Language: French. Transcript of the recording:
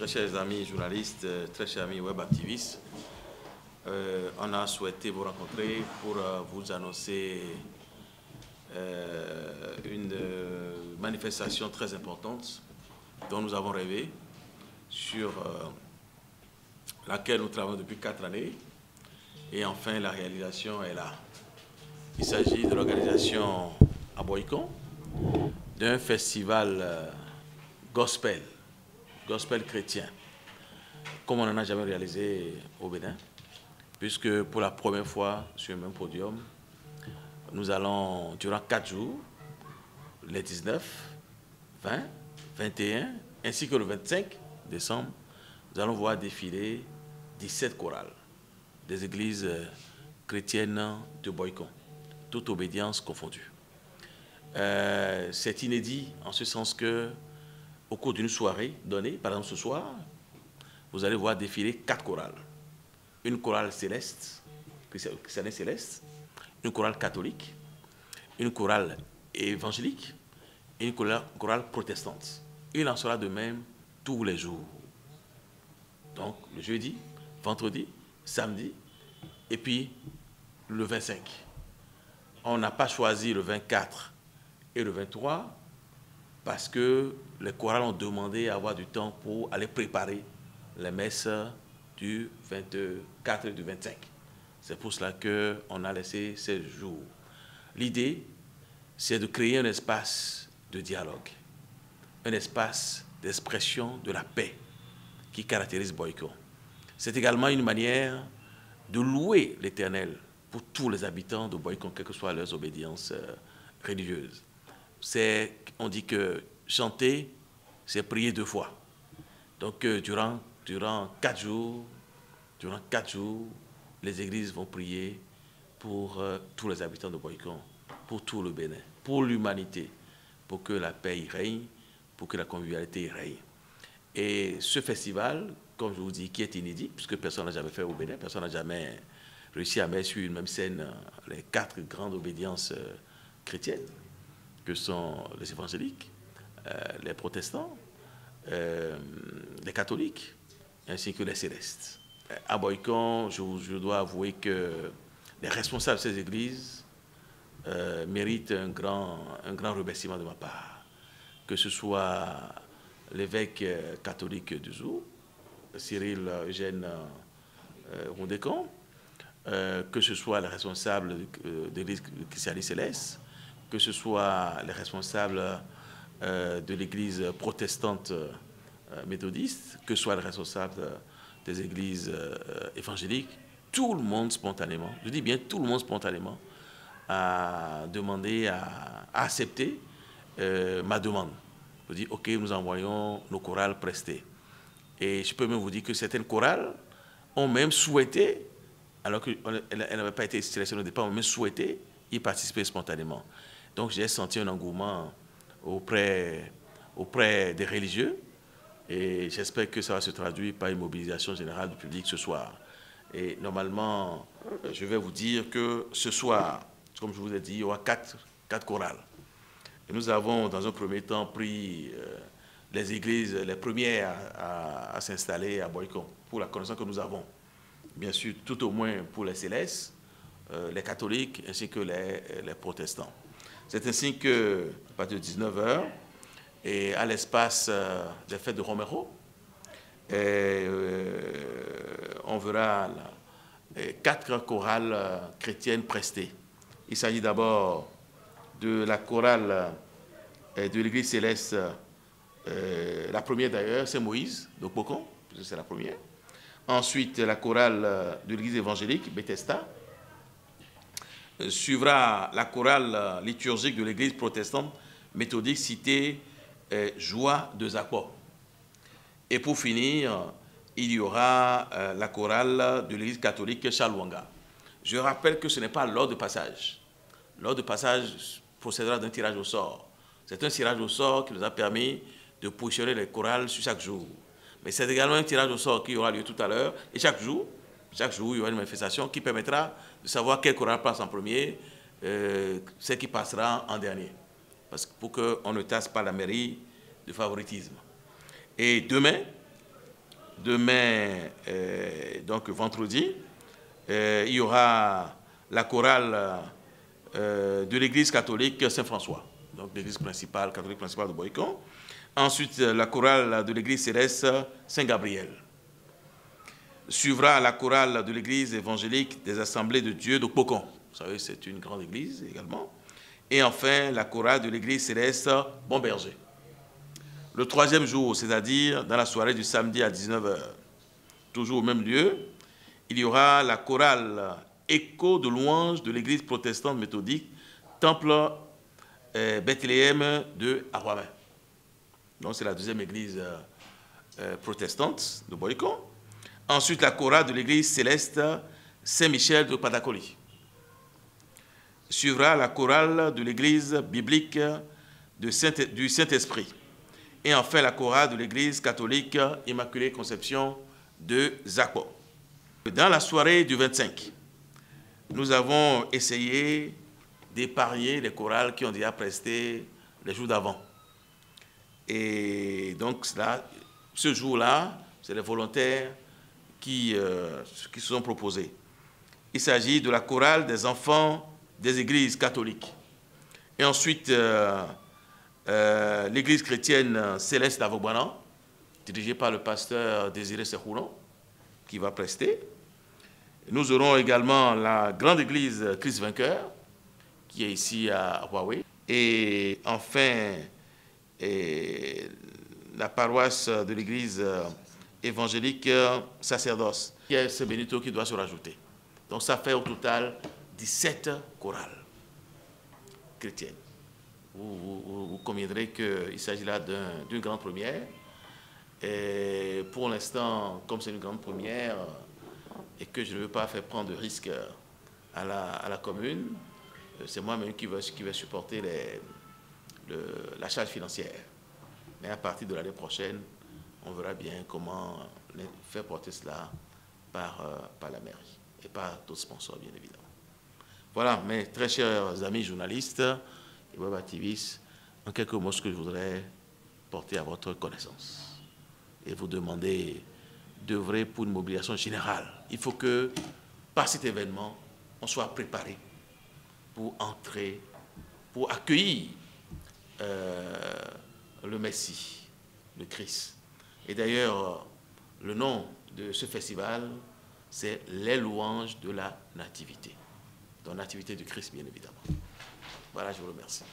très chers amis journalistes, très chers amis web activistes. On a souhaité vous rencontrer pour vous annoncer une manifestation très importante dont nous avons rêvé, sur laquelle nous travaillons depuis 4 années. Et enfin, la réalisation est là. Il s'agit de l'organisation à Boycon d'un festival gospel chrétien, comme on n'en a jamais réalisé au Bénin, puisque pour la première fois sur le même podium, nous allons, durant 4 jours, les 19, 20, 21, ainsi que le 25 décembre, nous allons voir défiler 17 chorales des églises chrétiennes de Boycon, toute obédience confondue. C'est inédit en ce sens que, au cours d'une soirée donnée, par exemple ce soir, vous allez voir défiler 4 chorales. Une chorale céleste, chrétienne céleste, une chorale catholique, une chorale évangélique et une chorale protestante. Il en sera de même tous les jours. Donc le jeudi, vendredi, samedi et puis le 25. On n'a pas choisi le 24 et le 23 parce que les chorales ont demandé à avoir du temps pour aller préparer les messes du 24 et du 25. C'est pour cela qu'on a laissé ces jours. L'idée, c'est de créer un espace de dialogue, un espace d'expression de la paix qui caractérise Boycon. C'est également une manière de louer l'Éternel pour tous les habitants de Boycon, quelles que soient leurs obédiences religieuses. On dit que chanter, c'est prier 2 fois. Donc durant 4 jours, les églises vont prier pour tous les habitants de Boycon, pour tout le Bénin, pour l'humanité, pour que la paix y règne, pour que la convivialité y règne. Et ce festival, comme je vous dis, qui est inédit, puisque personne n'a jamais fait au Bénin, personne n'a jamais réussi à mettre sur une même scène les 4 grandes obédiences chrétiennes, que sont les évangéliques, les protestants, les catholiques, ainsi que les célestes. À Boycon, je dois avouer que les responsables de ces églises méritent un grand remerciement de ma part. Que ce soit l'évêque catholique du Zou, Cyril Eugène Rondécon, que ce soit les responsables de l'église christianiste céleste, que ce soit les responsables de l'église protestante méthodiste, que ce soit les responsables des églises évangéliques, tout le monde spontanément, je dis bien tout le monde spontanément, a demandé, a accepté ma demande. Je dis, ok, nous envoyons nos chorales prestées. Et je peux même vous dire que certaines chorales ont même souhaité, alors qu'elles n'avaient pas été sélectionnées au départ, ont même souhaité y participer spontanément. Donc j'ai senti un engouement auprès des religieux et j'espère que ça va se traduire par une mobilisation générale du public ce soir. Et normalement, je vais vous dire que ce soir, comme je vous ai dit, il y aura 4 chorales. Et nous avons, dans un premier temps, pris les églises les premières à s'installer à Boycon, pour la connaissance que nous avons. Bien sûr, tout au moins pour les célestes, les catholiques, ainsi que les protestants. C'est ainsi que, à partir de 19h, et à l'espace des fêtes de Romero, on verra 4 chorales chrétiennes prestées. Il s'agit d'abord de la chorale de l'église céleste, la première d'ailleurs, c'est Moïse, de Boycon, c'est la première. Ensuite, la chorale de l'église évangélique, Bethesda. Suivra la chorale liturgique de l'église protestante méthodique citée Joie de Zakpo. Et pour finir, il y aura la chorale de l'église catholique Chalwanga. Je rappelle que ce n'est pas l'ordre de passage. L'ordre de passage procédera d'un tirage au sort. C'est un tirage au sort qui nous a permis de positionner les chorales sur chaque jour. Mais c'est également un tirage au sort qui aura lieu tout à l'heure. Et chaque jour, il y aura une manifestation qui permettra de savoir quelle chorale passe en premier, celle qui passera en dernier. Pour qu'on ne tasse pas la mairie de favoritisme. Et demain, demain, donc vendredi, il y aura la chorale de l'église catholique Saint-François, donc l'église principale, catholique principale de Boycon. Ensuite, la chorale de l'église céleste Saint-Gabriel. Suivra la chorale de l'église évangélique des Assemblées de Dieu de Pocon. Vous savez, c'est une grande église également. Et enfin, la chorale de l'église céleste Bon Berger. Le troisième jour, c'est-à-dire dans la soirée du samedi à 19 h, toujours au même lieu, il y aura la chorale Écho de louange de l'église protestante méthodique Temple Bethléem de Arouamin. Donc c'est la deuxième église protestante de Boycon. Ensuite, la chorale de l'église céleste Saint-Michel de Patacoli. Suivra la chorale de l'église biblique du Saint-Esprit. Et enfin, la chorale de l'église catholique Immaculée Conception de Zakpo. Dans la soirée du 25, nous avons essayé d'épargner les chorales qui ont déjà presté les jours d'avant. Et donc, ce jour-là, c'est les volontaires qui se sont proposés. Il s'agit de la chorale des enfants des églises catholiques. Et ensuite, l'église chrétienne Céleste d'Avogbanan, dirigée par le pasteur Désiré Sekhoulon, qui va prester. Nous aurons également la grande église Christ Vainqueur, qui est ici à Huawei. Et enfin, la paroisse de l'église évangélique Sacerdoce, qui est ce Benito qui doit se rajouter. Donc ça fait au total 17 chorales chrétiennes. Vous conviendrez qu'il s'agit là d'une grande première. Et pour l'instant, comme c'est une grande première et que je ne veux pas faire prendre de risques à la commune, c'est moi-même qui vais supporter la charge financière. Mais à partir de l'année prochaine, on verra bien comment faire porter cela par la mairie et par d'autres sponsors, bien évidemment. Voilà, mes très chers amis journalistes et web activistes, en quelques mots, ce que je voudrais porter à votre connaissance et vous demander d'œuvrer pour une mobilisation générale. Il faut que, par cet événement, on soit préparé pour entrer, pour accueillir le Messie, le Christ. Et d'ailleurs, le nom de ce festival, c'est les louanges de la Nativité. Donc, Nativité du Christ, bien évidemment. Voilà, je vous remercie.